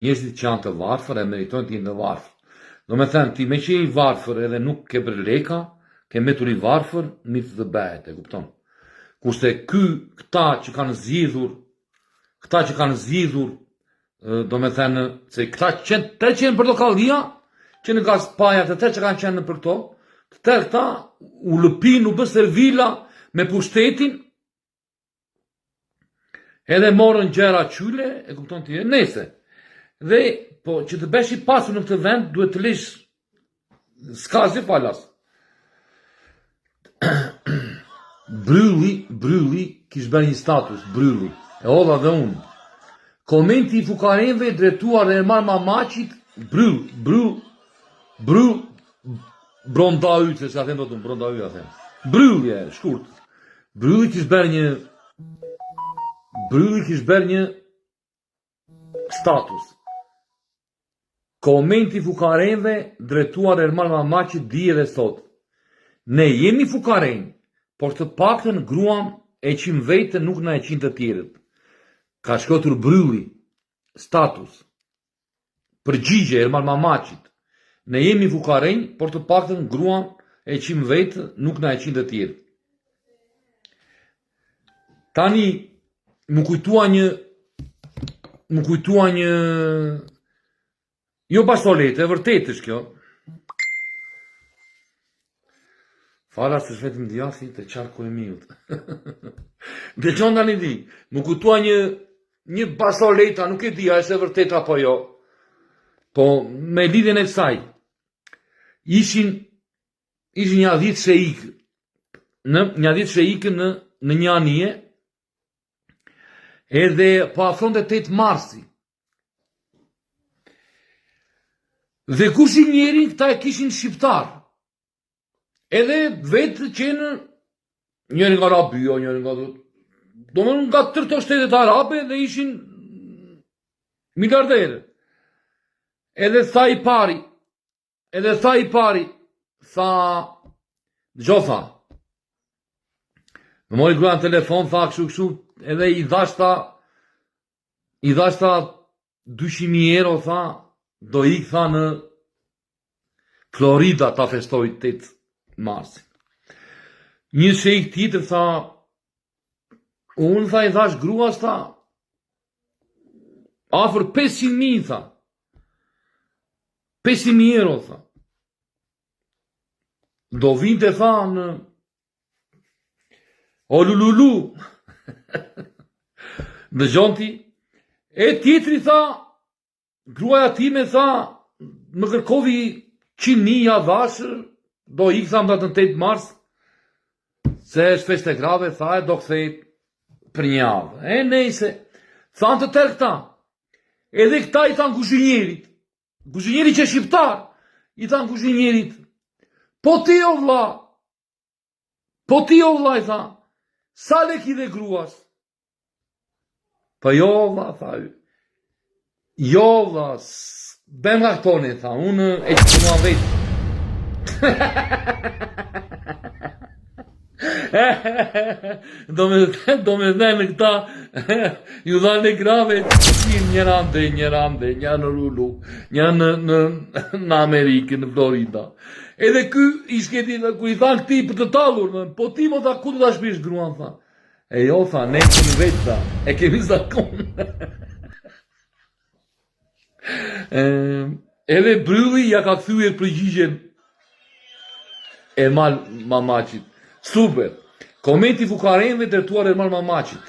njerëzit që janë të varfër e meritojnë të jenë të varfër. Do me thënë, ti me që je i varfër edhe nuk ke bërë leka, ke metur i varfër, mirë të bëhet, e kupton. Kurse këta që kanë zgjidhur, do me thënë, se këta të qenë portokallia, që në gaz paja të që kanë qenë në për këto, të këta u lëpin, u bë servila me pushtetin, edhe morën gjera qyle, e kupton ti, nese. Dhe, po, që të besh i pasur në këtë vend, duhet të lish s'ka zi falas. Brylli, kish bërë një status, Brylli, e olla dhe unë. Komenti i fukarenve drejtuar dhe Ermal Mamaqit, Brondau, se sa them do të më Brondau, ja them. Brylli e, shkurt. Brylli kish bërë një status. Komenti fukarenve drejtuar Ermal Mamaqit dije dhe sot. Ne jemi fukaren, por të paktën gruam e qim vetë nuk na e qim të tjerët. Ka shkotur Brylli, status. Përgjigje Ermal Mamaqit. Ne jemi fukaren, por të paktën gruam e qim vetë nuk na e qim të tjerët. Tani, më kujtua një jo basolete, e vërtet është kjo. Fala se shvetim djasi të qarku e miut. Dhe që nda një di, më kujtua një basoleta, nuk e di, a e se vërtet apo jo. Po, me lidhjen e kësaj, ishin një adhit sheikë, në një anije, edhe po afronte 8 marsi. Dhe kushin njerin këta e kishin shqiptar. Edhe vetë qenë njerin nga Arabia, njerin nga... Do më nga tërto shtetet arabe dhe ishin miliardere. Edhe tha i pari, gjo tha, më mori gruan telefon, tha kështu, edhe i dhashta 200.000 euro, tha, do i tha në Florida ta festoj 8 marsin. Një shejk tjetër tha, unë tha i thash gruas, tha, afër 500.000, tha, 500.000 euro, tha. Do vinte, tha, në o lululu, në gjonti, e tjetri, tha, gruaja time, tha, më kërkovi 100.000 javashër, do i këtha më datën 8 mars, se është feste grave, tha, e do këthejt për një javë. E nejse, thanë të tërë këta, edhe këta i thanë kuzhinjerit, kuzhinjeri që shqiptar, i thanë kuzhinjerit, po ti o vla, i tha, sa leki dhe gruas? Pa jo vla, tha, jo vla, ben nga këtoni, tha, unë e që të mua vetë. Do me dhe në këta, ju dha në grave, njërande, një në Rulu, një në Amerikë, në Florida. Edhe ky ishketi, ku i thanë këti për të talur, po ti mo tha, ku të da shpish gruan, tha. E jo, tha, ne kemi vetë, tha, e kemi zakon. Edhe Brylli ja ka këthyër përgjigjen Ermal Mamaqit. Super. Komenti fukarenve drejtuar Ermal Mamaqit.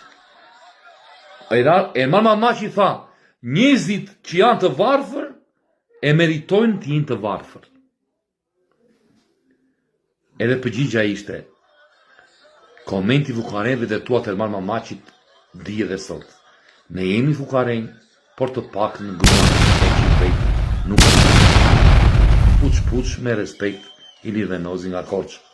Ermal Mamaqit tha, njerëzit që janë të varfër, e meritojnë të jenë të varfër. Edhe përgjigja ishte, komenti fukarenve drejtuar Ermal Mamaqit dije dhe sot. Ne jemi fukaren, por të pak në gruan e qipejt nuk puç me respekt ili venozi nga Korçë.